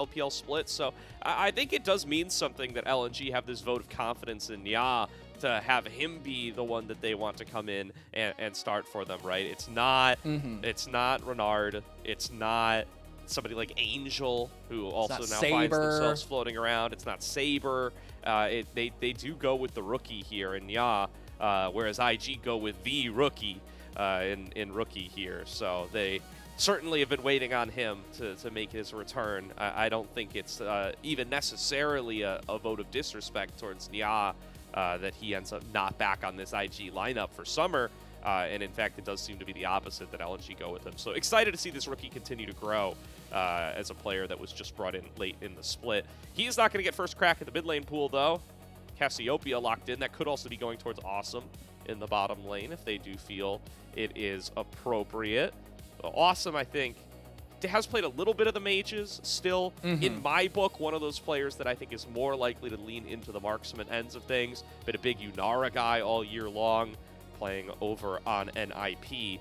LPL split. So I think it does mean something that LNG have this vote of confidence in Nya to have him be the one that they want to come in and start for them, right? It's not Renard. It's not somebody like Angel, who also now finds themselves floating around. It's not Saber. They do go with the rookie here in Nya, whereas IG go with the rookie in rookie here. So they certainly have been waiting on him to make his return. I don't think it's even necessarily a vote of disrespect towards Nya that he ends up not back on this IG lineup for summer. And in fact, it does seem to be the opposite, that LNG go with him. So excited to see this rookie continue to grow as a player that was just brought in late in the split. He is not going to get first crack at the mid lane pool, though. Cassiopeia locked in. That could also be going towards Awesome in the bottom lane if they do feel it is appropriate. Awesome, I think, has played a little bit of the mages still. In my book, one of those players that I think is more likely to lean into the marksman ends of things. Been a big Unara guy all year long, playing over on NIP.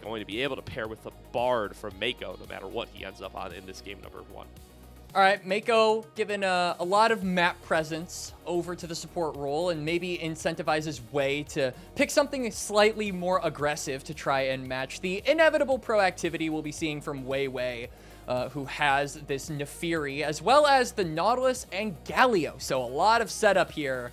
Going to be able to pair with the Bard from Meiko no matter what he ends up on in this game number 1. All right, Meiko given a lot of map presence over to the support role and maybe incentivizes WeiWei to pick something slightly more aggressive to try and match the inevitable proactivity we'll be seeing from WeiWei, who has this Nefiri, as well as the Nautilus and Galio. So a lot of setup here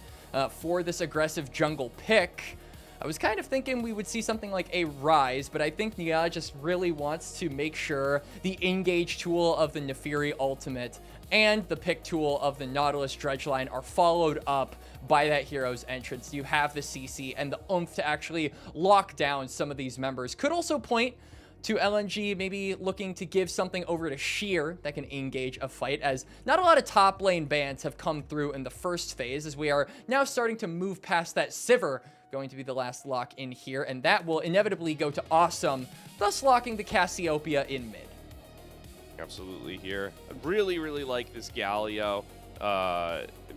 for this aggressive jungle pick. I was kind of thinking we would see something like a Rise, but I think Nya just really wants to make sure the engage tool of the Nefiri ultimate and the pick tool of the Nautilus Dredge line are followed up by that hero's entrance. You have the CC and the oomph to actually lock down some of these members. Could also point to LNG maybe looking to give something over to Sheer that can engage a fight, as not a lot of top lane bans have come through in the first phase, as we are now starting to move past that Sivir, going to be the last lock in here, and that will inevitably go to Awesome, thus locking the Cassiopeia in mid. Absolutely here. I really, really like this Galio.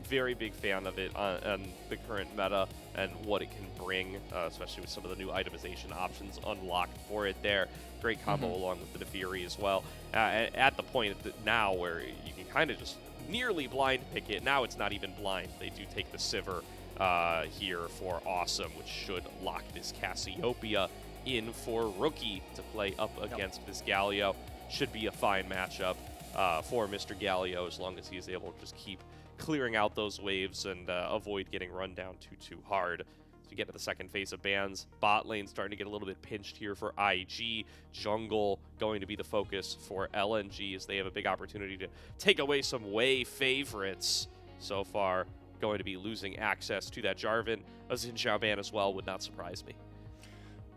Very big fan of it on the current meta and what it can bring, especially with some of the new itemization options unlocked for it there. Great combo along with the Nefiri as well. At the point now where you can kind of just nearly blind pick it. Now it's not even blind. They do take the Sivir here for Awesome, which should lock this Cassiopeia in for Rookie to play up against this Galio. Should be a fine matchup for Mr. Galio, as long as he is able to just keep clearing out those waves and avoid getting run down too hard. As we get to the second phase of bans, bot lane starting to get a little bit pinched here for IG. Jungle going to be the focus for LNG, as they have a big opportunity to take away some WeiWei favorites so far. Going to be losing access to that Jarvan. A Xin Zhao ban as well would not surprise me.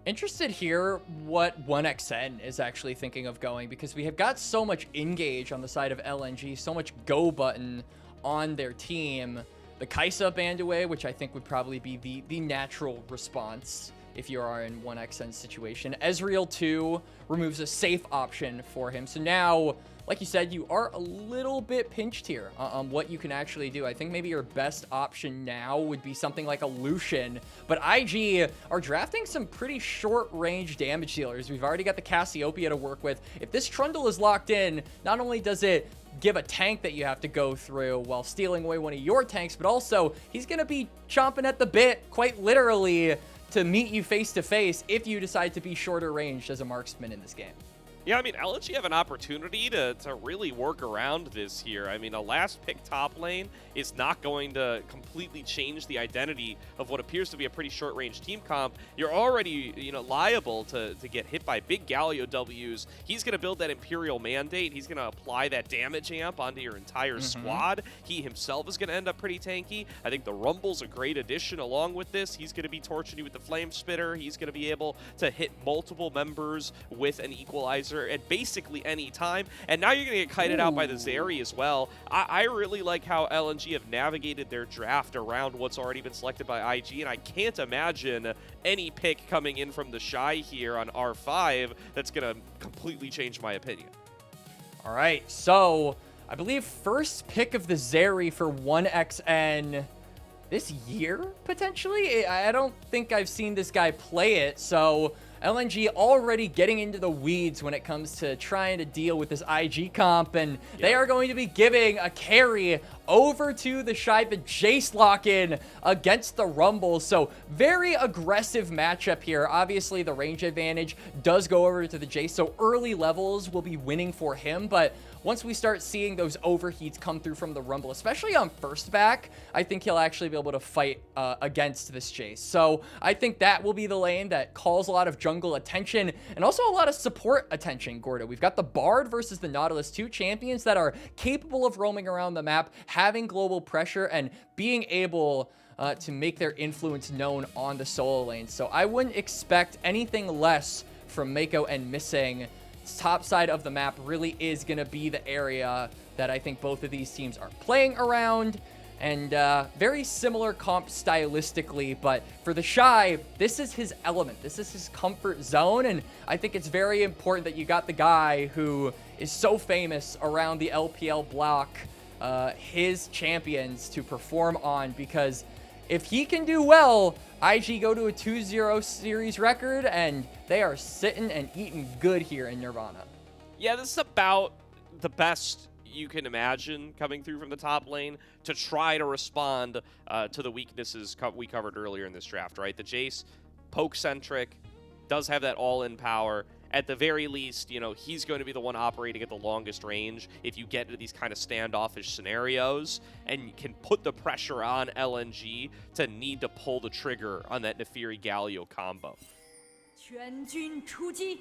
Interested here what 1xN is actually thinking of going, because we have got so much engage on the side of LNG, so much go button on their team. The Kai'Sa banned away, which I think would probably be the natural response if you are in 1xN situation. Ezreal 2 removes a safe option for him. So now, like you said, you are a little bit pinched here on what you can actually do. I think maybe your best option now would be something like a Lucian, but IG are drafting some pretty short-range damage dealers. We've already got the Cassiopeia to work with. If this Trundle is locked in, not only does it give a tank that you have to go through while stealing away one of your tanks, but also he's going to be chomping at the bit, quite literally, to meet you face-to-face if you decide to be shorter ranged as a marksman in this game. Yeah, I mean, LNG have an opportunity to really work around this here. I mean, a last pick top lane is not going to completely change the identity of what appears to be a pretty short-range team comp. You're already, liable to get hit by big Galio Ws. He's going to build that Imperial Mandate. He's going to apply that damage amp onto your entire squad. He himself is going to end up pretty tanky. I think the Rumble's a great addition along with this. He's going to be torching you with the Flame Spitter. He's going to be able to hit multiple members with an Equalizer at basically any time. And now you're going to get kited out by the Zeri as well. I really like how LNG have navigated their draft around what's already been selected by IG, and I can't imagine any pick coming in from TheShy here on R5 that's going to completely change my opinion. All right, so I believe first pick of the Zeri for 1xN this year, potentially? I don't think I've seen this guy play it, so LNG already getting into the weeds when it comes to trying to deal with this IG comp, and they are going to be giving a carry over to TheShy, the Jace lock-in against the Rumble. So very aggressive matchup here. Obviously, the range advantage does go over to the Jace, so early levels will be winning for him, but once we start seeing those overheats come through from the Rumble, especially on first back, I think he'll actually be able to fight against this Jace. So I think that will be the lane that calls a lot of jungle attention and also a lot of support attention, Gordo. We've got the Bard versus the Nautilus, two champions that are capable of roaming around the map, having global pressure, and being able to make their influence known on the solo lane. So I wouldn't expect anything less from Meiko and Missing. Top side of the map really is going to be the area that I think both of these teams are playing around, and very similar comp stylistically, but for TheShy, this is his element, this is his comfort zone, and I think it's very important that you got the guy who is so famous around the LPL block, his champions to perform on, because if he can do well, IG go to a 2-0 series record, and they are sitting and eating good here in Nirvana. Yeah, this is about the best you can imagine coming through from the top lane to try to respond to the weaknesses we covered earlier in this draft, right? The Jace, poke-centric, does have that all-in power. At the very least, you know, he's going to be the one operating at the longest range if you get into these kind of standoffish scenarios, and you can put the pressure on LNG to need to pull the trigger on that Nefiri Galio combo. 全军出击！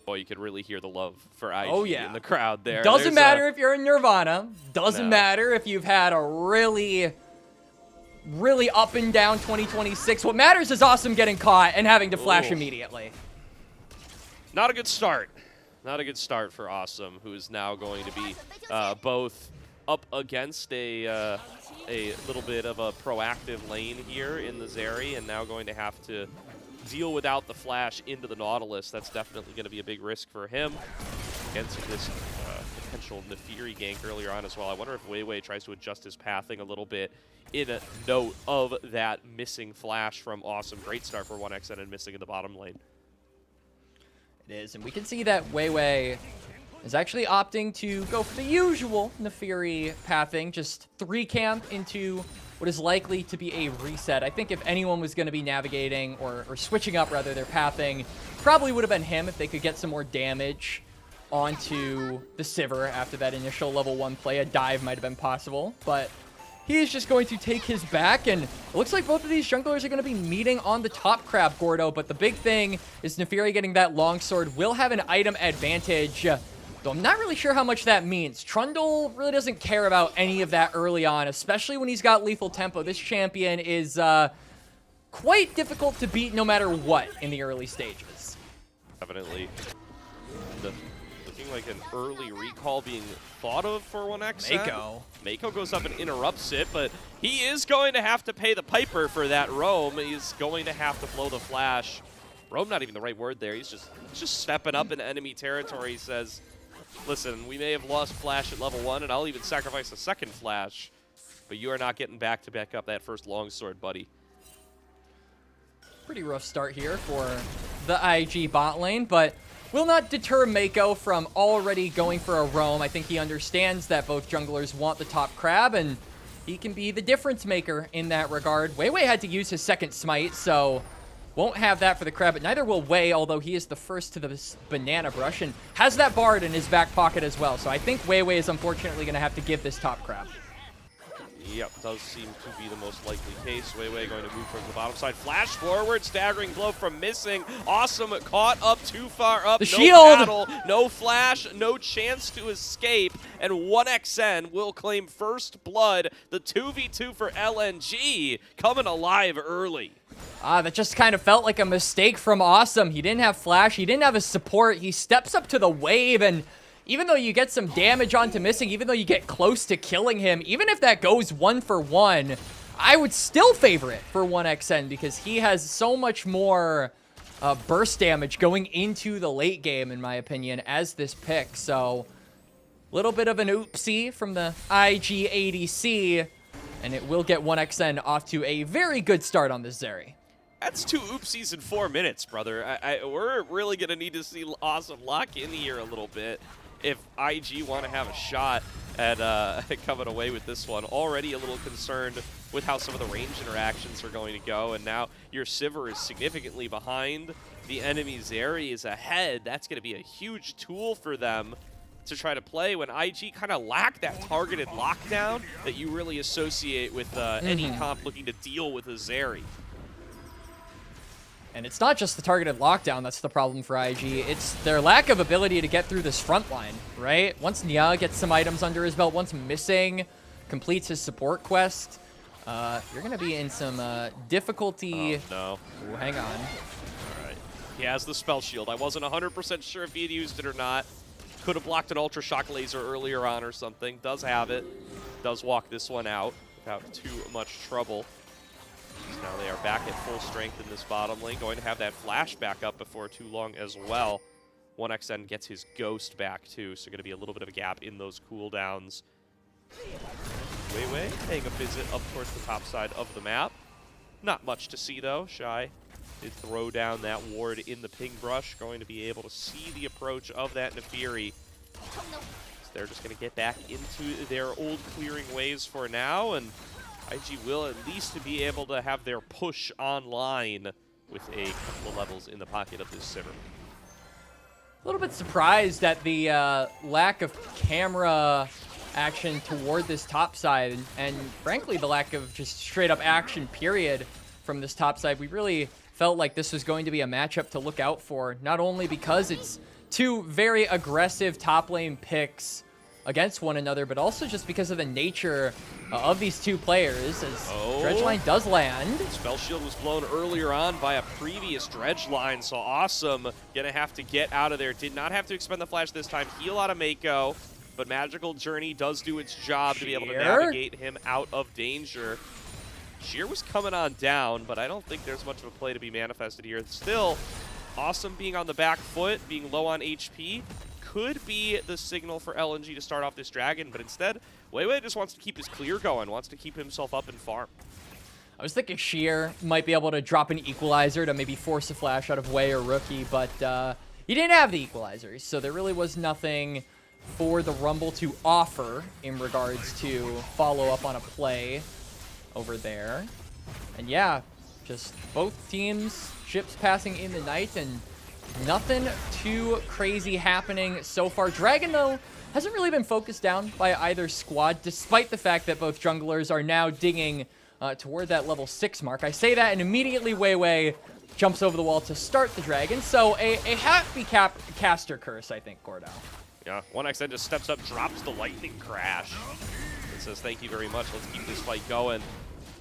Boy, you could really hear the love for IG in the crowd there. Doesn't matter if you're in Nirvana. Doesn't matter if you've had a really up and down 2026. What matters is Awesome getting caught and having to flash immediately. Not a good start. Not a good start for Awesome, who is now going to be both up against a little bit of a proactive lane here in the Zeri, and now going to have to deal without the flash into the Nautilus. That's definitely going to be a big risk for him against this potential Nefiri gank earlier on as well. I wonder if WeiWei tries to adjust his pathing a little bit in a note of that missing flash from Awesome. Great start for 1xN and Missing in the bottom lane. It is, and we can see that WeiWei is actually opting to go for the usual Nefiri pathing, just 3-camp into what is likely to be a reset. I think if anyone was going to be navigating or switching up, rather, their pathing, probably would have been him if they could get some more damage onto the Sivir after that initial level 1 play. A dive might have been possible, but he is just going to take his back, and it looks like both of these junglers are going to be meeting on the top crab, Gordo, but the big thing is Nefiri getting that longsword will have an item advantage, though I'm not really sure how much that means. Trundle really doesn't care about any of that early on, especially when he's got lethal tempo. This champion is quite difficult to beat no matter what in the early stages. Definitely. Looking like an early recall being thought of for 1xN. Meiko goes up and interrupts it, but he is going to have to pay the piper for that roam. He's going to have to blow the flash. Roam, not even the right word there. He's just stepping up into enemy territory. He says, listen, we may have lost flash at level 1, and I'll even sacrifice a second flash, but you are not getting back to back up that first longsword, buddy. Pretty rough start here for the IG bot lane, but will not deter Meiko from already going for a roam. I think he understands that both junglers want the top crab, and he can be the difference maker in that regard. WeiWei had to use his second smite, so won't have that for the crab, but neither will Wei, although he is the first to the banana brush and has that Bard in his back pocket as well. So I think WeiWei is unfortunately going to have to give this top crab. Yep, does seem to be the most likely case. WeiWei going to move from the bottom side. Flash forward, staggering blow from Missing. Awesome, caught up too far up. The no shield! Battle, no flash, no chance to escape. And 1xN will claim first blood. The 2v2 for LNG coming alive early. That just kind of felt like a mistake from Awesome. He didn't have flash, he didn't have his support. He steps up to the wave, and even though you get some damage onto Missing, even though you get close to killing him, even if that goes 1 for 1, I would still favor it for 1xN because he has so much more burst damage going into the late game, in my opinion, as this pick. So, little bit of an oopsie from the IG ADC, and it will get 1xN off to a very good start on this Zeri. That's 2 oopsies in 4 minutes, brother. We're really going to need to see Awesome lock in here a little bit if IG want to have a shot at coming away with this one. Already a little concerned with how some of the range interactions are going to go, and now your Sivir is significantly behind. The enemy Zeri is ahead. That's going to be a huge tool for them to try to play when IG kind of lack that targeted lockdown that you really associate with any comp looking to deal with a Zeri. And it's not just the targeted lockdown that's the problem for IG, it's their lack of ability to get through this front line, right? Once Nia gets some items under his belt, once Missing completes his support quest, you're going to be in some difficulty. Oh, no. Ooh, hang on. All right. He has the spell shield. I wasn't 100% sure if he had used it or not. Could have blocked an Ultra Shock Laser earlier on or something. Does have it. Does walk this one out without too much trouble. Now they are back at full strength in this bottom lane. Going to have that flash back up before too long as well. 1xN gets his Ghost back too, so going to be a little bit of a gap in those cooldowns. WeiWei paying a visit up towards the top side of the map. Not much to see though. TheShy did throw down that ward in the ping brush. Going to be able to see the approach of that Nefiri. So they're just going to get back into their old clearing ways for now, and IG will at least be able to have their push online with a couple of levels in the pocket of this Sivir. A little bit surprised at the lack of camera action toward this top side, and frankly the lack of just straight up action period from this top side. We really felt like this was going to be a matchup to look out for, not only because it's 2 very aggressive top lane picks against one another, but also just because of the nature of these 2 players, as Dredgeline does land. Spell shield was blown earlier on by a previous Dredgeline, so Awesome gonna have to get out of there. Did not have to expend the flash this time. Heal out of Meiko, but Magical Journey does do its job to be able to navigate him out of danger. Sheer was coming on down, but I don't think there's much of a play to be manifested here. Still, Awesome being on the back foot, being low on HP, could be the signal for LNG to start off this dragon, but instead, WeiWei just wants to keep his clear going, wants to keep himself up and farm. I was thinking Sheer might be able to drop an equalizer to maybe force a flash out of Wei or Rookie, but he didn't have the equalizer, so there really was nothing for the Rumble to offer in regards to follow up on a play over there. And yeah, just both teams, ships passing in the night, and nothing too crazy happening so far. Dragon, though, hasn't really been focused down by either squad, despite the fact that both junglers are now digging toward that level 6 mark. I say that, and immediately WeiWei jumps over the wall to start the dragon. So a happy caster curse, I think, Gordo. Yeah, 1xN just steps up, drops the lightning crash. It says, thank you very much, let's keep this fight going.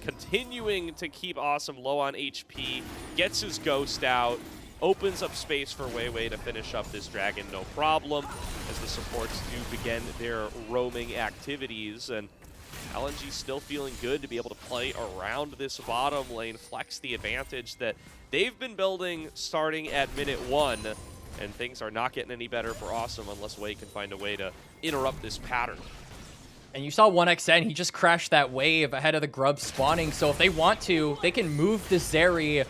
Continuing to keep Awesome low on HP, gets his Ghost out, opens up space for WeiWei to finish up this dragon, no problem, as the supports do begin their roaming activities. And LNG still feeling good to be able to play around this bottom lane, flex the advantage that they've been building starting at minute 1, and things are not getting any better for Awesome unless Wei can find a way to interrupt this pattern. And you saw 1xN, he just crashed that wave ahead of the grub spawning, so if they want to, they can move the Zeri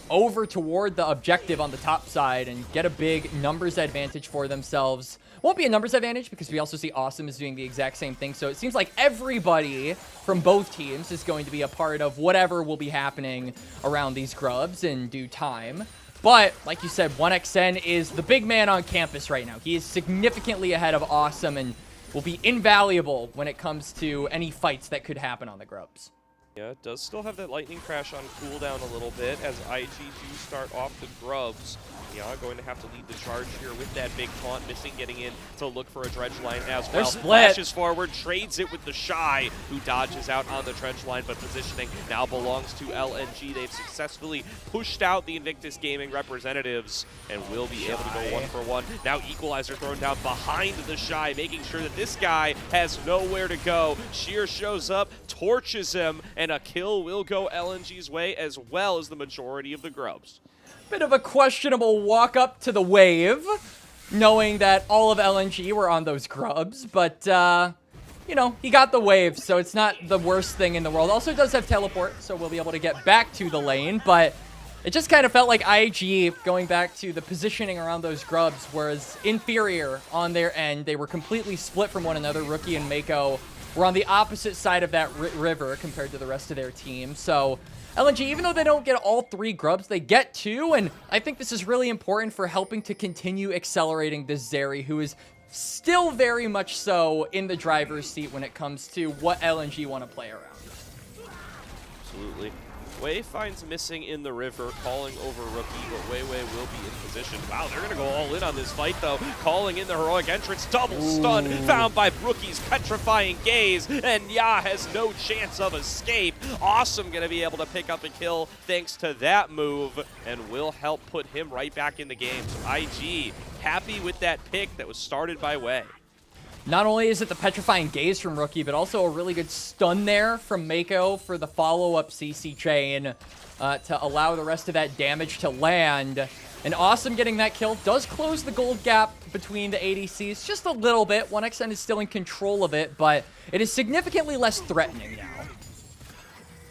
over toward the objective on the top side and get a big numbers advantage for themselves. Won't be a numbers advantage because we also see Awesome is doing the exact same thing. So it seems like everybody from both teams is going to be a part of whatever will be happening around these grubs in due time. But like you said, 1xN is the big man on campus right now. He is significantly ahead of Awesome and will be invaluable when it comes to any fights that could happen on the grubs. Yeah, it does still have that lightning crash on cooldown a little bit as IG do start off the grubs. Yeah, going to have to lead the charge here with that big taunt. Missing getting in to look for a dredge line as well. They're split. Flashes forward, trades it with TheShy, who dodges out on the dredge line, but positioning now belongs to LNG. They've successfully pushed out the Invictus Gaming representatives and will be able to go 1 for 1. Now equalizer thrown down behind TheShy, making sure that this guy has nowhere to go. Sheer shows up, torches him, and a kill will go LNG's way as well as the majority of the Grubs. Bit of a questionable walk up to the wave, knowing that all of LNG were on those Grubs, but, you know, he got the wave, so it's not the worst thing in the world. Also does have teleport, so we'll be able to get back to the lane, but it just kind of felt like IG, going back to the positioning around those Grubs, was inferior on their end. They were completely split from one another. Rookie and Meiko were on the opposite side of that river compared to the rest of their team, so LNG, even though they don't get all 3 Grubs, they get 2, and I think this is really important for helping to continue accelerating this Zeri, who is still very much so in the driver's seat when it comes to what LNG want to play around. Absolutely. Wei finds missing in the river, calling over Rookie, but WeiWei will be in position. Wow, they're going to go all in on this fight, though. Calling in the heroic entrance, double stun, found by Rookie's petrifying gaze, and Ya has no chance of escape. Awesome going to be able to pick up a kill thanks to that move, and will help put him right back in the game. So IG happy with that pick that was started by Wei. Not only is it the petrifying gaze from Rookie, but also a really good stun there from Meiko for the follow-up CC chain to allow the rest of that damage to land. And Awesome getting that kill does close the gold gap between the ADCs just a little bit. 1XN is still in control of it, but it is significantly less threatening now.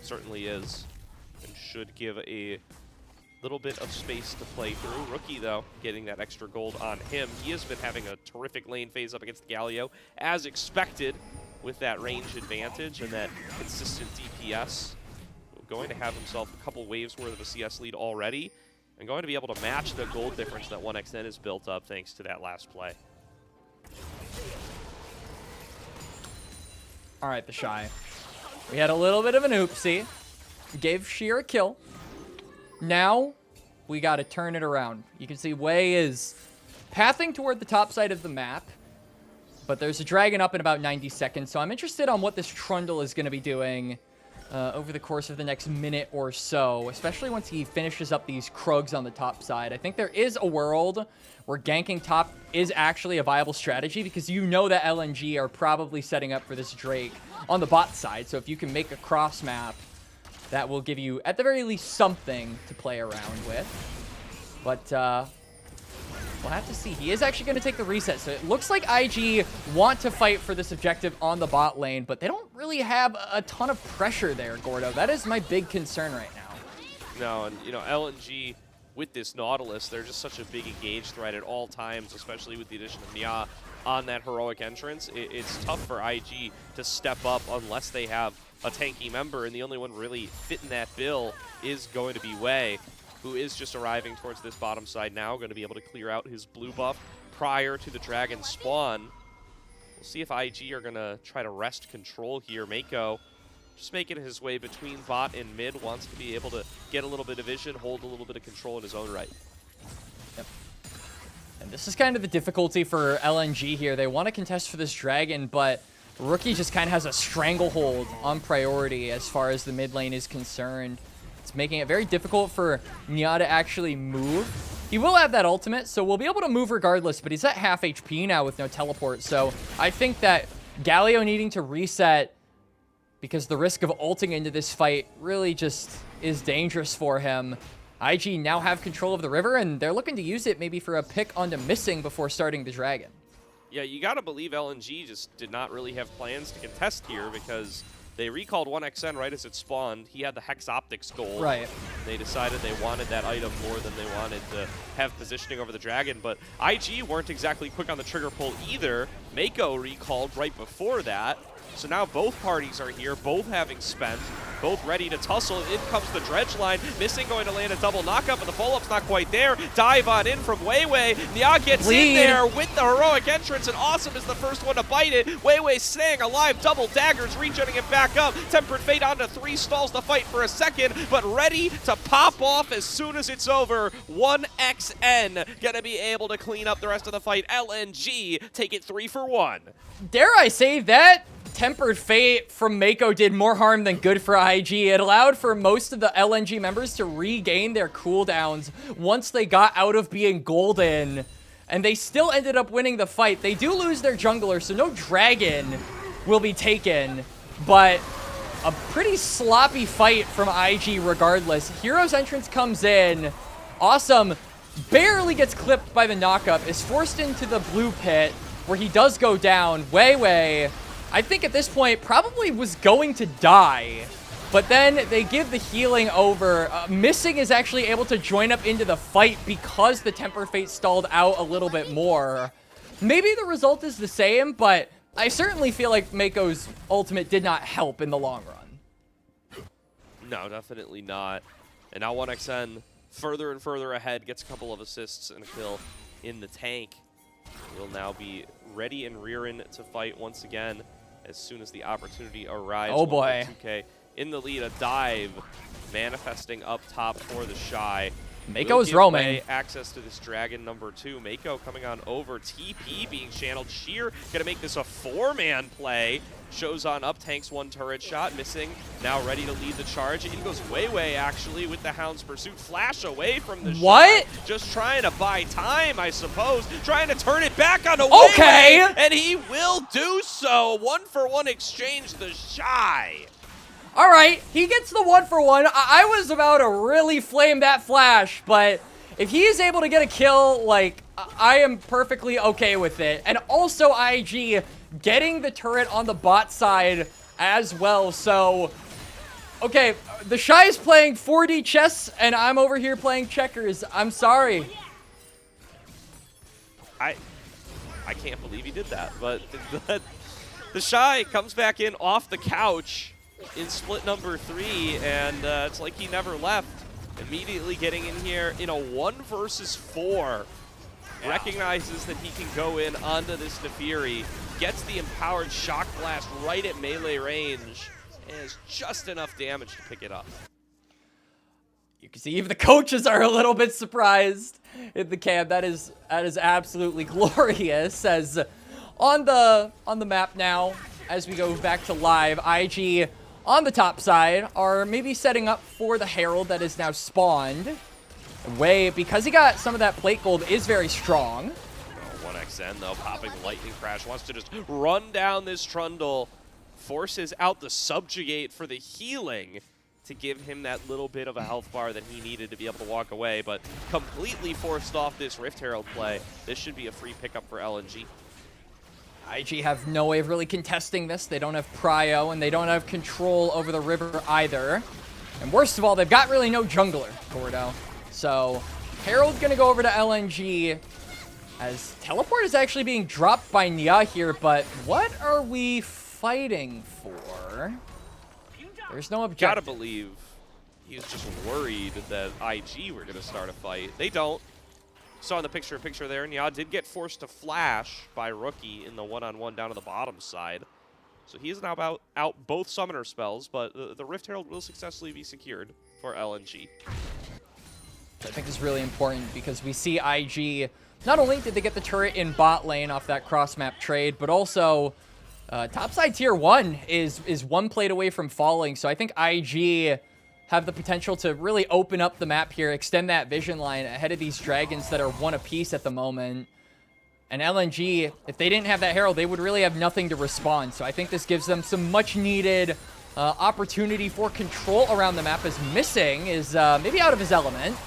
Certainly is, and should give a little bit of space to play through. Rookie, though, getting that extra gold on him. He has been having a terrific lane phase up against Galio, as expected, with that range advantage and that consistent DPS. Going to have himself a couple waves worth of a CS lead already, and going to be able to match the gold difference that 1XN has built up thanks to that last play. All right, TheShy. We had a little bit of an oopsie. Gave Sheer a kill. Now, we got to turn it around. You can see Wei is pathing toward the top side of the map, but there's a dragon up in about 90 seconds, so I'm interested on what this Trundle is going to be doing over the course of the next minute or so, especially once he finishes up these Krugs on the top side. I think there is a world where ganking top is actually a viable strategy, because you know that LNG are probably setting up for this Drake on the bot side, so if you can make a cross map, that will give you, at the very least, something to play around with. But we'll have to see. He is actually going to take the reset. So it looks like IG want to fight for this objective on the bot lane, but they don't really have a ton of pressure there, Gordo. That is my big concern right now. No, and, you know, LNG with this Nautilus, they're just such a big engage threat at all times, especially with the addition of Nia on that heroic entrance. It's tough for IG to step up unless they have a tanky member, and the only one really fitting that bill is going to be Wei, who is just arriving towards this bottom side now, going to be able to clear out his blue buff prior to the dragon spawn. We'll see if IG are going to try to wrest control here. Meiko just making his way between bot and mid, wants to be able to get a little bit of vision, hold a little bit of control in his own right. Yep. And this is kind of the difficulty for LNG here. They want to contest for this dragon, but Rookie just kind of has a stranglehold on priority as far as the mid lane is concerned. It's making it very difficult for Nia to actually move. He will have that ultimate, so we'll be able to move regardless, but he's at half HP now with no teleport. So I think that Galio needing to reset, because the risk of ulting into this fight really just is dangerous for him. IG now have control of the river, and they're looking to use it maybe for a pick onto missing before starting the dragon. Yeah, you got to believe LNG just did not really have plans to contest here, because they recalled 1XN right as it spawned. He had the Hex Optics gold. Right. They decided they wanted that item more than they wanted to have positioning over the dragon, but IG weren't exactly quick on the trigger pull either. Meiko recalled right before that. So now both parties are here, both having spent, both ready to tussle. In comes the dredge line. Missing going to land a double knockup, but the follow-up's not quite there. Dive on in from WeiWei. Nia gets in there with the heroic entrance, and Awesome is the first one to bite it. WeiWei staying alive, double daggers, regenerating it back up. Tempered Fate onto 3, stalls the fight for a second, but ready to pop off as soon as it's over. 1XN gonna be able to clean up the rest of the fight. LNG take it 3 for 1. Dare I say that? Tempered Fate from Meiko did more harm than good for IG. It allowed for most of the LNG members to regain their cooldowns once they got out of being golden, and they still ended up winning the fight. They do lose their jungler, so no dragon will be taken, but a pretty sloppy fight from IG regardless. Hero's entrance comes in. Awesome. Barely gets clipped by the knockup. Is forced into the blue pit where he does go down. WeiWei, I think at this point, probably was going to die. But then they give the healing over. Missing is actually able to join up into the fight because the Temper Fate stalled out a little bit more. Maybe the result is the same, but I certainly feel like Meiko's ultimate did not help in the long run. No, definitely not. And now 1xN further and further ahead, gets a couple of assists and a kill in the tank. Will now be ready and rearing to fight once again as soon as the opportunity arrives. Oh boy. 2K in the lead, a dive manifesting up top for TheShy. Meiko is roaming. Access to this dragon number 2. Meiko coming on over. TP being channeled. Sheer gonna make this a 4-man play. Shows on up, tanks 1 turret shot, missing. Now ready to lead the charge. In goes WeiWei actually with the Hound's pursuit. Flash away from the what? Shot. Just trying to buy time, I suppose. Trying to turn it back on okay. WeiWei, and he will do so. 1-for-1 exchange, TheShy. All right, he gets the 1-for-1. I was about to really flame that flash, but if he is able to get a kill, like, I am perfectly okay with it. And also IG getting the turret on the bot side as well. So, okay, TheShy is playing 4D chess, and I'm over here playing checkers. I'm sorry. I can't believe he did that, but TheShy comes back in off the couch in split number 3, and it's like he never left. Immediately getting in here in a 1 versus 4. Yeah. Recognizes that he can go in onto this Nefiri, gets the empowered shock blast right at melee range, and has just enough damage to pick it up. You can see even the coaches are a little bit surprised in the camp. That is absolutely glorious. As on the map now, as we go back to live, IG on the top side are maybe setting up for the Herald that is now spawned. Wei, because he got some of that plate gold, is very strong. 1xN though, popping the lightning crash, wants to just run down this Trundle, forces out the subjugate for the healing to give him that little bit of a health bar that he needed to be able to walk away, but completely forced off this Rift Herald play. This should be a free pickup for LNG. IG have no way of really contesting this. They don't have prio, and they don't have control over the river either. And worst of all, they've got really no jungler, Gordo. So, Herald's gonna go over to LNG, as teleport is actually being dropped by Nia here, but what are we fighting for? There's no objective. Gotta believe he was just worried that IG were gonna start a fight. They don't. Saw in the picture there, Nia did get forced to flash by Rookie in the one-on-one down to the bottom side. So he is now out both summoner spells, but the Rift Herald will successfully be secured for LNG. I think this is really important because we see IG, not only did they get the turret in bot lane off that cross-map trade, but also topside tier 1 is 1 plate away from falling. So I think IG have the potential to really open up the map here, extend that vision line ahead of these dragons that are 1 apiece at the moment. And LNG, if they didn't have that Herald, they would really have nothing to respond. So I think this gives them some much needed opportunity for control around the map, as Missing is maybe out of his element.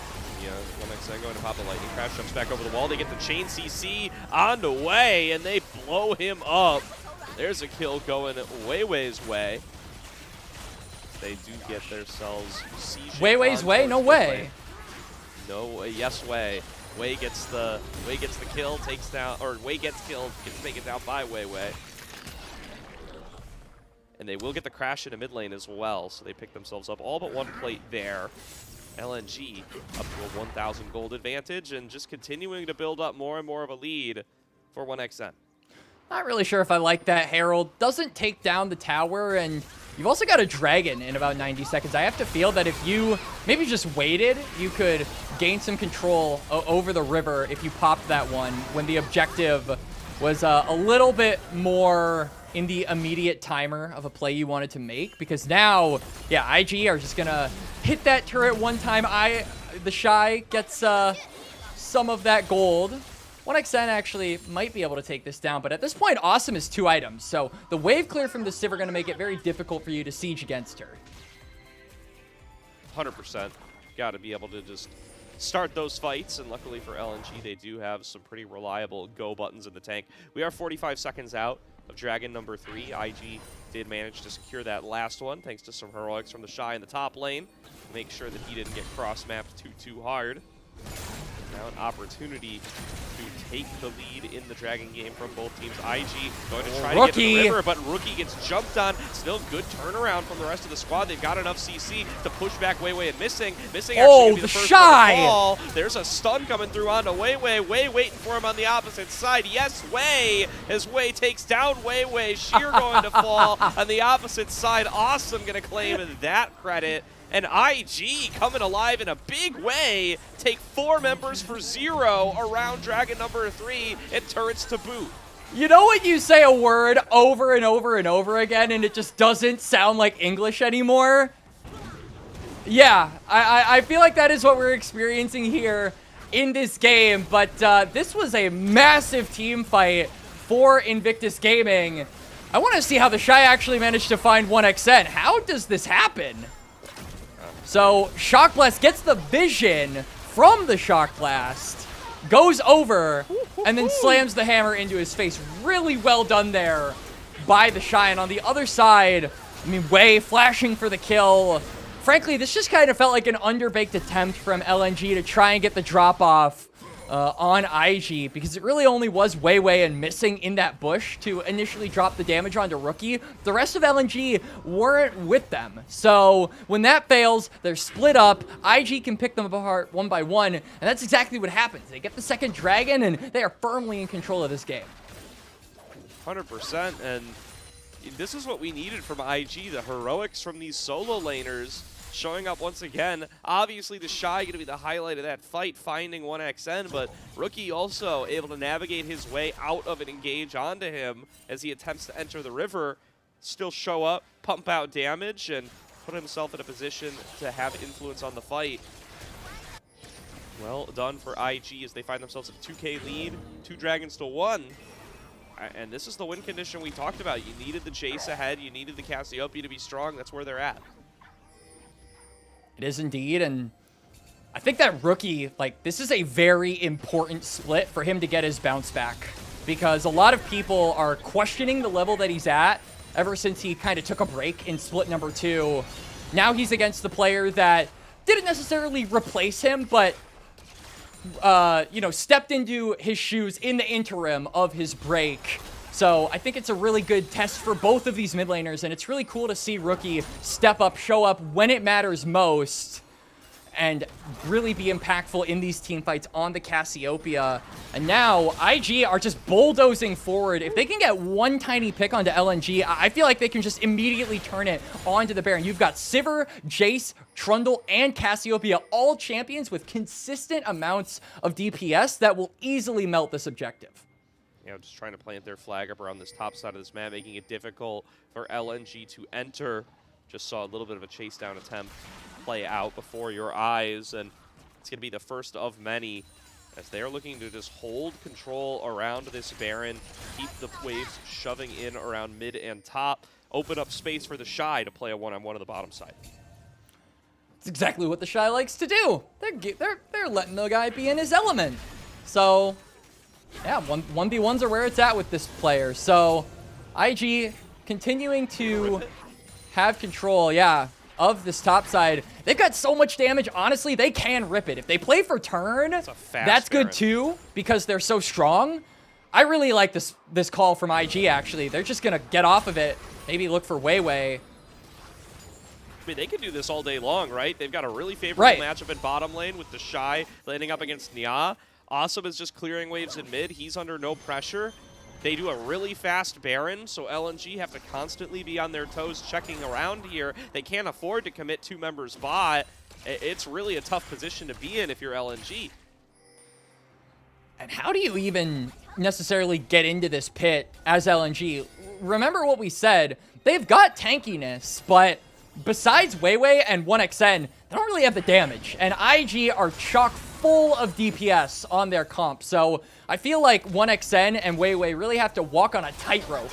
Yeah, 1xN going to pop the lightning crash, jumps back over the wall. They get the chain CC on the way, and they blow him up. There's a kill going WeiWei's way. They do get themselves siege. WeiWei's way? No way. No way. Yes, Wei. Wei gets the kill, takes down, or Wei gets killed, gets taken down by WeiWei. And they will get the crash into mid lane as well, so they pick themselves up all but 1 plate there. LNG up to a 1,000 gold advantage and just continuing to build up more and more of a lead for 1xN. Not really sure if I like that. Herald doesn't take down the tower, and you've also got a dragon in about 90 seconds. I have to feel that if you maybe just waited, you could gain some control over the river if you popped that one when the objective was a little bit more in the immediate timer of a play you wanted to make. Because now, yeah, IG are just gonna hit that turret 1 time. TheShy gets some of that gold. 1xN actually might be able to take this down, but at this point, Awesome is 2 items. So the wave clear from the Civ are going to make it very difficult for you to siege against her. 100%. Got to be able to just start those fights, and luckily for LNG, they do have some pretty reliable go buttons in the tank. We are 45 seconds out of Dragon number 3. IG did manage to secure that last one, thanks to some heroics from TheShy in the top lane. Make sure that he didn't get cross-mapped too hard. Now an opportunity to take the lead in the Dragon game from both teams. IG going to try to get to the river, but Rookie gets jumped on. Still good turnaround from the rest of the squad. They've got enough CC to push back WeiWei and Missing. Missing actually gonna be the first one to fall. There's a stun coming through onto WeiWei. Wei waiting for him on the opposite side. Yes, Wei, as Wei takes down WeiWei. Sheer going to fall on the opposite side. Awesome gonna claim that credit. And IG coming alive in a big way, take 4 members for 0 around Dragon number 3 and turrets to boot. You know when you say a word over and over and over again and it just doesn't sound like English anymore? Yeah, I feel like that is what we're experiencing here in this game, but this was a massive team fight for Invictus Gaming. I want to see how TheShy actually managed to find 1xN. How does this happen? So, Shock Blast gets the vision from the Shock Blast, goes over, and then slams the hammer into his face. Really well done there by TheShy. And on the other side, I mean, Wei flashing for the kill. Frankly, this just kind of felt like an underbaked attempt from LNG to try and get the drop-off on IG, because it really only was WeiWei and Missing in that bush to initially drop the damage onto Rookie. The rest of LNG weren't with them. So when that fails, they're split up. IG can pick them apart one by one, and that's exactly what happens. They get the second Dragon, and they are firmly in control of this game. 100%, and this is what we needed from IG, the heroics from these solo laners showing up once again. Obviously, TheShy going to be the highlight of that fight, finding 1xN, but Rookie also able to navigate his way out of an engage onto him as he attempts to enter the river, still show up, pump out damage, and put himself in a position to have influence on the fight. Well done for IG as they find themselves a 2K lead, 2 Dragons to 1. And this is the win condition we talked about. You needed the chase ahead, you needed the Cassiopeia to be strong. That's where they're at. It is indeed, and I think that Rookie, like, this is a very important split for him to get his bounce back, because a lot of people are questioning the level that he's at ever since he kind of took a break in split number 2. Now he's against the player that didn't necessarily replace him, but, you know, stepped into his shoes in the interim of his break. So I think it's a really good test for both of these mid laners, and it's really cool to see Rookie step up, show up when it matters most, and really be impactful in these team fights on the Cassiopeia. And now IG are just bulldozing forward. If they can get one tiny pick onto LNG, I feel like they can just immediately turn it onto the Baron. You've got Sivir, Jace, Trundle, and Cassiopeia, all champions with consistent amounts of DPS that will easily melt this objective. You know, just trying to plant their flag up around this top side of this map, making it difficult for LNG to enter. Just saw a little bit of a chase down attempt play out before your eyes, and it's going to be the first of many as they are looking to just hold control around this Baron, keep the waves shoving in around mid and top, open up space for TheShy to play a one-on-one on the bottom side. It's exactly what TheShy likes to do. They're letting the guy be in his element. So yeah, 1v1s are where it's at with this player. So IG continuing to have control, yeah, of this top side. They've got so much damage. Honestly, they can rip it. If they play for turn, that's good too, because they're so strong. I really like this call from IG, actually. They're just going to get off of it, maybe look for WeiWei. I mean, they could do this all day long, right? They've got a really favorable matchup in bottom lane with TheShy landing up against Nia. Awesome is just clearing waves in mid. He's under no pressure. They do a really fast Baron, so LNG have to constantly be on their toes checking around here. They can't afford to commit 2 members bot. It's really a tough position to be in if you're LNG. And how do you even necessarily get into this pit as LNG? Remember what we said. They've got tankiness, but besides WeiWei and 1xN, they don't really have the damage. And IG are chock full of DPS on their comp. So I feel like 1xN and WeiWei really have to walk on a tightrope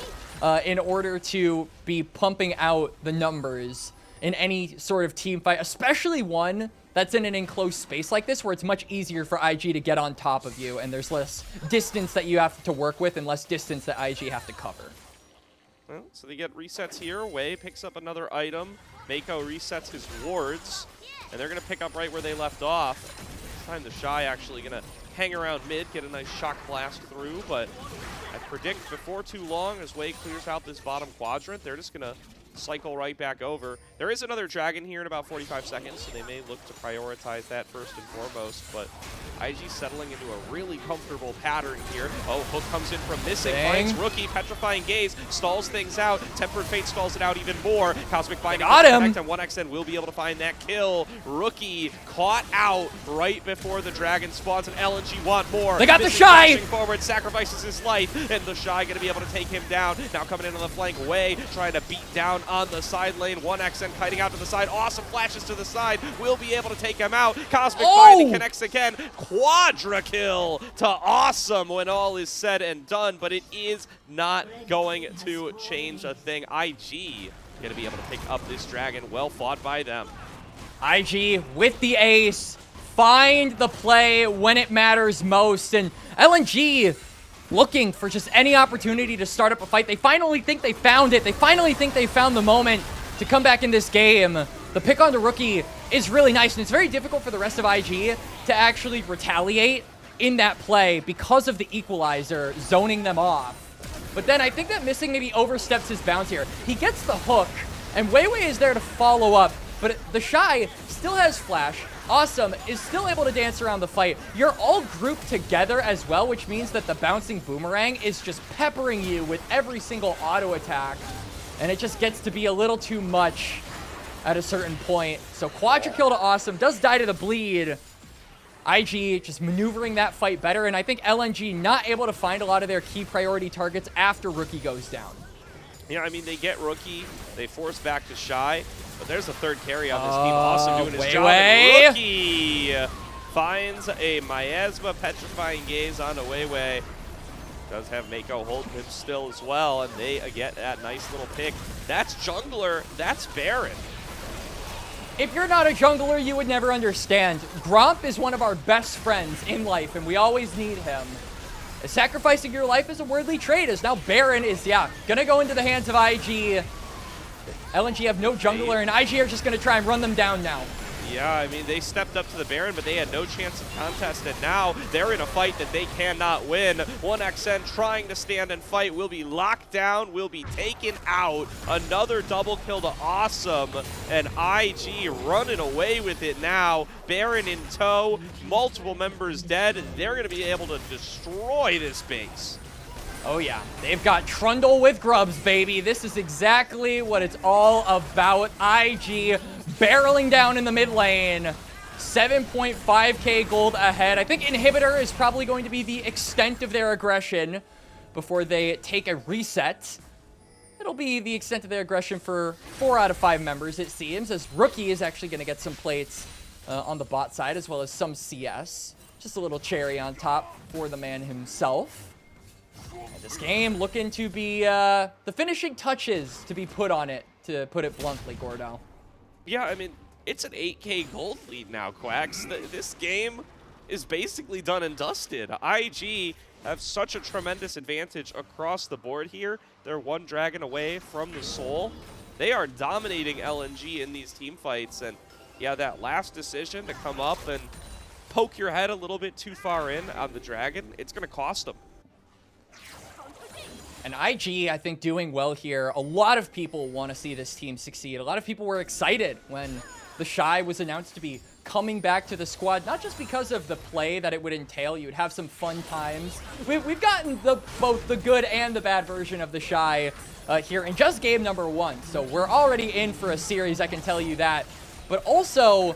in order to be pumping out the numbers in any sort of team fight, especially one that's in an enclosed space like this where it's much easier for IG to get on top of you and there's less distance that you have to work with and less distance that IG have to cover. Well, so they get resets here. Wei picks up another item. Meiko resets his wards, and they're going to pick up right where they left off. This time TheShy actually going to hang around mid, get a nice shock blast through, but I predict before too long, as Wei clears out this bottom quadrant, they're just going to cycle right back over. There is another dragon here in about 45 seconds, so they may look to prioritize that first and foremost, but IG settling into a really comfortable pattern here. Oh, hook comes in from missing, finds Rookie, Petrifying Gaze, stalls things out, Tempered Fate stalls it out even more, Cosmic Binding got him! And 1xN will be able to find that kill. Rookie caught out right before the dragon spawns, and LNG want more. They got TheShy! Forward, sacrifices his life, and TheShy going to be able to take him down. Now coming in on the flank, Wei trying to beat down on the side lane. 1xN kiting out to the side. Awesome flashes to the side. Will be able to take him out. Cosmic Binding connects again. Quadra kill to Awesome when all is said and done, but it is not going to change a thing. IG going to be able to pick up this dragon. Well fought by them. IG with the ace. Find the play when it matters most. And LNG looking for just any opportunity to start up a fight. They finally think they found it. They finally think they found the moment to come back in this game. The pick on the Rookie is really nice, and it's very difficult for the rest of IG to actually retaliate in that play because of the equalizer zoning them off. But then I think that Missing maybe oversteps his bounds here. He gets the hook, and WeiWei is there to follow up, but TheShy still has flash. Awesome is still able to dance around the fight. You're all grouped together as well, which means that the bouncing boomerang is just peppering you with every single auto attack. And it just gets to be a little too much at a certain point. So Quadra kill to Awesome, does die to the bleed. IG just maneuvering that fight better, and I think LNG not able to find a lot of their key priority targets after Rookie goes down. Yeah, I mean, they get Rookie, they force back TheShy, but there's a third carry on this team. Awesome doing his job. And Rookie finds a Miasma Petrifying Gaze onto WeiWei. Does have Meiko holding him still as well, and they get that nice little pick. That's jungler, that's Baron. If you're not a jungler, you would never understand. Gromp is one of our best friends in life, and we always need him. Sacrificing your life is a worthy trade, as now Baron is, gonna go into the hands of IG. LNG have no jungler, and IG are just gonna try and run them down now. Yeah, I mean, they stepped up to the Baron, but they had no chance of contest, and now they're in a fight that they cannot win. 1xN trying to stand and fight, will be locked down, will be taken out. Another double kill to Awesome, and IG running away with it now. Baron in tow, multiple members dead. They're going to be able to destroy this base. Oh yeah, they've got Trundle with Grubs, baby. This is exactly what it's all about. IG barreling down in the mid lane. 7.5k gold ahead. I think Inhibitor is probably going to be the extent of their aggression before they take a reset. It'll be the extent of their aggression for 4 out of 5 members, it seems, as Rookie is actually going to get some plates on the bot side, as well as some CS. Just a little cherry on top for the man himself. And this game looking to be the finishing touches to be put on it, to put it bluntly, Gordo. Yeah, I mean, it's an 8k gold lead now, Quax. This game is basically done and dusted. IG have such a tremendous advantage across the board here. They're one dragon away from the soul. They are dominating LNG in these team fights, and yeah, that last decision to come up and poke your head a little bit too far in on the dragon, it's going to cost them. And IG, I think, doing well here. A lot of people want to see this team succeed. A lot of people were excited when TheShy was announced to be coming back to the squad, not just because of the play that it would entail. You would have some fun times. We've gotten both the good and the bad version of TheShy here in just game number 1. So we're already in for a series, I can tell you that. But also,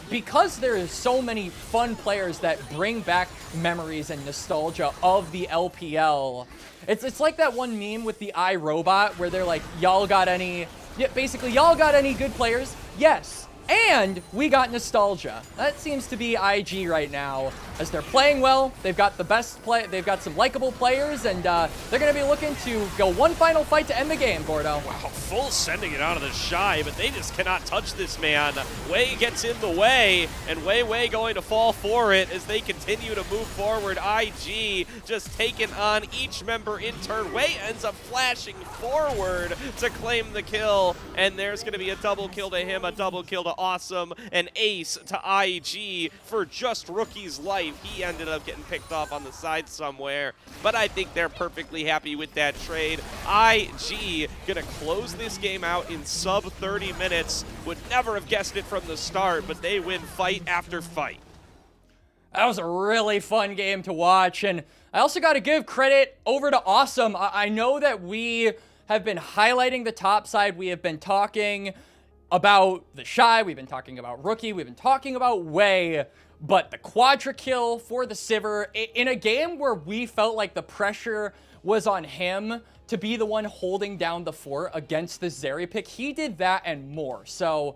because there's so many fun players that bring back memories and nostalgia of the LPL, it's like that one meme with the iRobot where they're like, y'all got any, basically, y'all got any good players? Yes. And we got nostalgia. That seems to be IG right now, as they're playing well. They've got the best play. They've got some likable players, and they're going to be looking to go one final fight to end the game, Gordo. Wow, full sending it out of TheShy, but they just cannot touch this man. Wei gets in the way, and WeiWei going to fall for it as they continue to move forward. IG just taking on each member in turn. Wei ends up flashing forward to claim the kill, and there's going to be a double kill to him, a double kill to Awesome, an ace to IG for just Rookie's life. He ended up getting picked off on the side somewhere, but I think they're perfectly happy with that trade. IG gonna close this game out in sub 30 minutes. Would never have guessed it from the start, but they win fight after fight. That was a really fun game to watch, and I also got to give credit over to Awesome. I know that we have been highlighting the top side. We have been talking about TheShy, we've been talking about Rookie, we've been talking about Wei, but the quadra kill for the Sivir in a game where we felt like the pressure was on him to be the one holding down the fort against the Zeri pick, he did that and more. So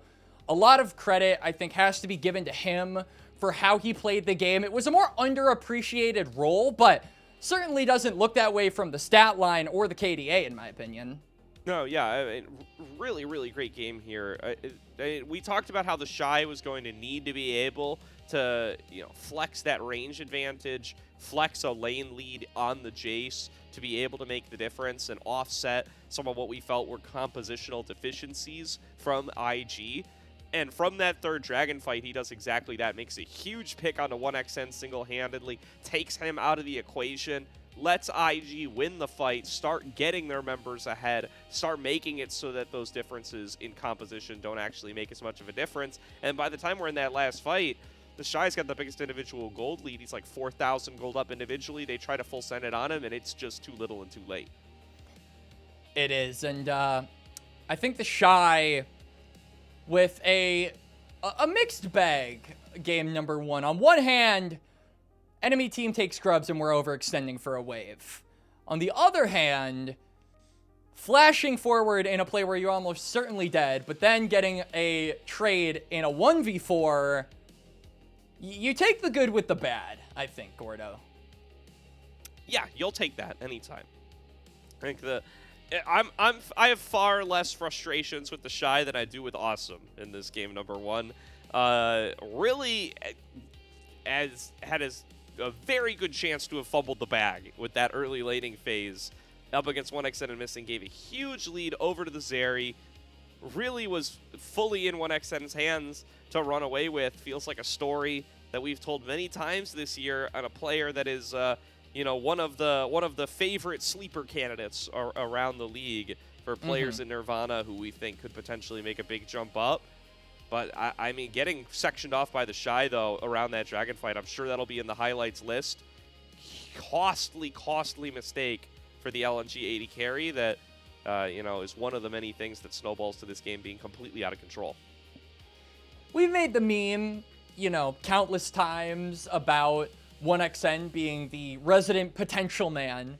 a lot of credit, I think, has to be given to him for how he played the game. It was a more underappreciated role, but certainly doesn't look that way from the stat line or the KDA, in my opinion. No, yeah, I mean, really, really great game here. We talked about how TheShy was going to need to be able to, flex that range advantage, flex a lane lead on the Jace to be able to make the difference and offset some of what we felt were compositional deficiencies from IG. And from that third Dragon fight, he does exactly that. Makes a huge pick onto 1xN single-handedly, takes him out of the equation, lets IG win the fight, start getting their members ahead, start making it so that those differences in composition don't actually make as much of a difference. And by the time we're in that last fight, TheShy's got the biggest individual gold lead. He's like 4,000 gold up individually. They try to full send it on him, and it's just too little and too late. It is, and I think TheShy, with a mixed bag game number one. On one hand, enemy team takes scrubs and we're overextending for a wave. On the other hand, flashing forward in a play where you're almost certainly dead, but then getting a trade in a 1v4, you take the good with the bad, I think, Gordo. Yeah, you'll take that anytime. I think I have far less frustrations with TheShy than I do with Awesome in this game number one. Really had a very good chance to have fumbled the bag with that early laning phase up against 1xN and missing. Gave a huge lead over to the Zeri. Really was fully in 1xN's hands to run away with. Feels like a story that we've told many times this year on a player that is one of the favorite sleeper candidates around the league for players in Nirvana who we think could potentially make a big jump up. But, I mean, getting sectioned off by TheShy, though, around that Dragon fight, I'm sure that'll be in the highlights list. Costly mistake for the LNG AD carry that, is one of the many things that snowballs to this game being completely out of control. We've made the meme, countless times about 1xN being the resident potential man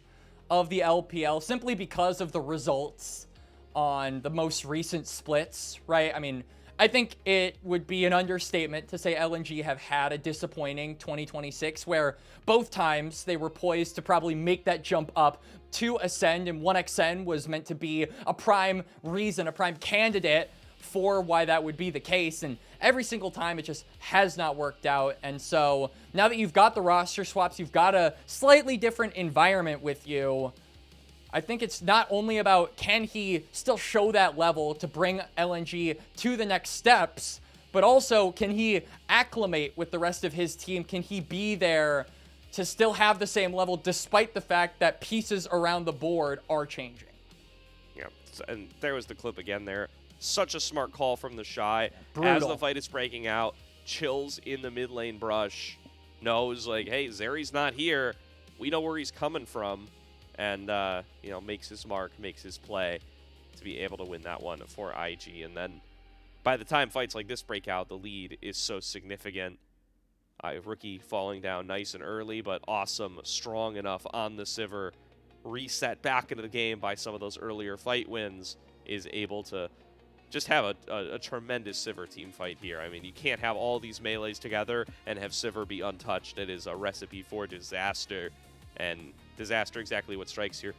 of the LPL simply because of the results on the most recent splits, right? I mean, I think it would be an understatement to say LNG have had a disappointing 2026 where both times they were poised to probably make that jump up to Ascend, and 1xN was meant to be a prime reason, a prime candidate for why that would be the case, and every single time it just has not worked out. And so now that you've got the roster swaps, you've got a slightly different environment with you, I think it's not only about can he still show that level to bring LNG to the next steps, but also can he acclimate with the rest of his team? Can he be there to still have the same level despite the fact that pieces around the board are changing? Yeah, and there was the clip again there. Such a smart call from TheShy. Brutal. As the fight is breaking out, chills in the mid lane brush, knows like, hey, Zeri's not here. We know where he's coming from. And, makes his mark, makes his play to be able to win that one for IG. And then by the time fights like this break out, the lead is so significant. Rookie falling down nice and early, but Awesome, strong enough on the Sivir, reset back into the game by some of those earlier fight wins, is able to just have a tremendous Sivir team fight here. I mean, you can't have all these melees together and have Sivir be untouched. It is a recipe for disaster, and disaster exactly what strikes here.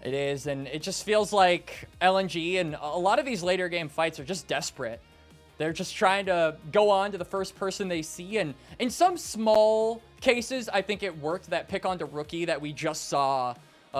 It is, and it just feels like LNG and a lot of these later game fights are just desperate. They're just trying to go on to the first person they see, and in some small cases, I think it worked. That pick onto Rookie that we just saw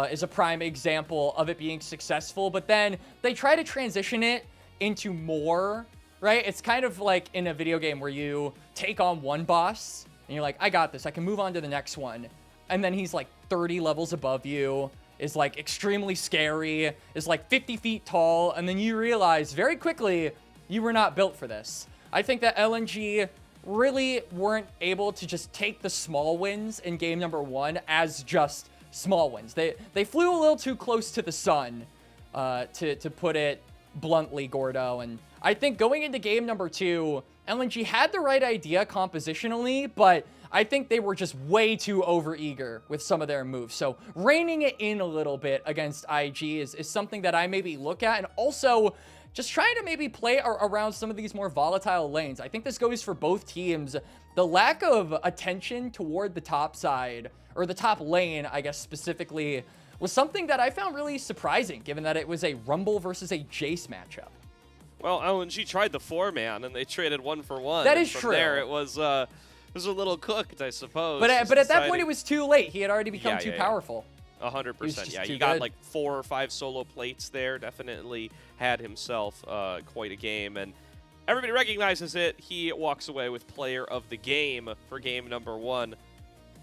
is a prime example of it being successful, but then they try to transition it into more, right? It's kind of like in a video game where you take on one boss, and you're like, I got this, I can move on to the next one, and then he's like 30 levels above you, is like extremely scary, is like 50 feet tall, and then you realize very quickly you were not built for this. I think that LNG really weren't able to just take the small wins in game number 1 as just small wins. They flew a little too close to the sun, to put it bluntly, Gordo. And I think going into game number 2, LNG had the right idea compositionally, but I think they were just way too overeager with some of their moves. So reining it in a little bit against IG is something that I maybe look at, and also just trying to maybe play around some of these more volatile lanes. I think this goes for both teams. The lack of attention toward the top side, or the top lane, I guess specifically, was something that I found really surprising, given that it was a Rumble versus a Jace matchup. Well, LNG tried the 4-man, and they traded 1 for 1. That is from true. There, it was a little cooked, I suppose. But at that point, it was too late. He had already become too powerful. 100%. Yeah, he too got good. like 4 or 5 solo plates there. Definitely had himself quite a game, and everybody recognizes it. He walks away with player of the game for game number 1.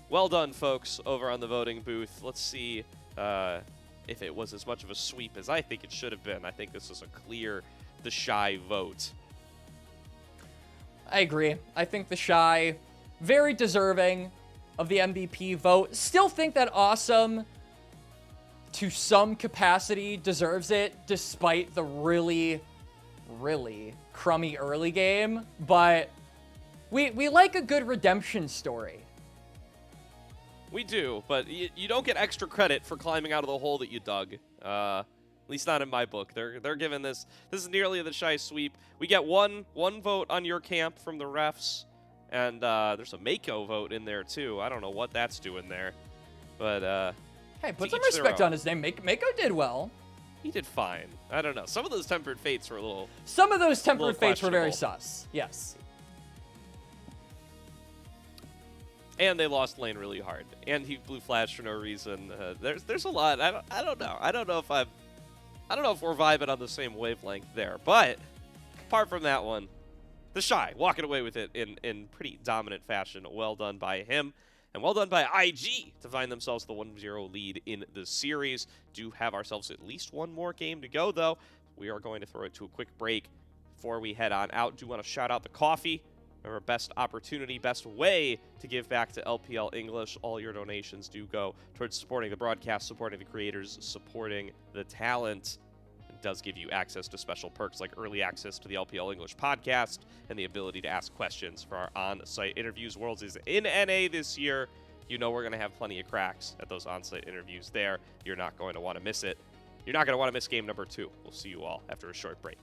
Well done, folks, over on the voting booth. Let's see if it was as much of a sweep as I think it should have been. I think this is a clear TheShy vote. I agree. I think TheShy, very deserving of the MVP vote. Still think that Awesome, to some capacity, deserves it, despite the really, really crummy early game. But we like a good redemption story. We do, but you don't get extra credit for climbing out of the hole that you dug. At least not in my book. They're giving this is nearly a TheShy sweep. We get one vote on your camp from the refs, and there's a Meiko vote in there too. I don't know what that's doing there, but hey, put some respect on his name. Meiko did well. He did fine. I don't know. Some of those tempered fates were a little. Some of those tempered fates were very sus. Yes. And they lost lane really hard, and he blue flash for no reason. There's a lot. I don't know. I don't know if we're vibing on the same wavelength there. But apart from that one, TheShy walking away with it in pretty dominant fashion. Well done by him, and well done by IG to find themselves the 1-0 lead in the series. Do have ourselves at least one more game to go, though. We are going to throw it to a quick break before we head on out. Do want to shout out the coffee. Our best opportunity, best way to give back to LPL English. All your donations do go towards supporting the broadcast, supporting the creators, supporting the talent. It does give you access to special perks like early access to the LPL English podcast and the ability to ask questions for our on-site interviews. Worlds is in NA this year. You know we're going to have plenty of cracks at those on-site interviews there. You're not going to want to miss it. You're not going to want to miss game number 2. We'll see you all after a short break.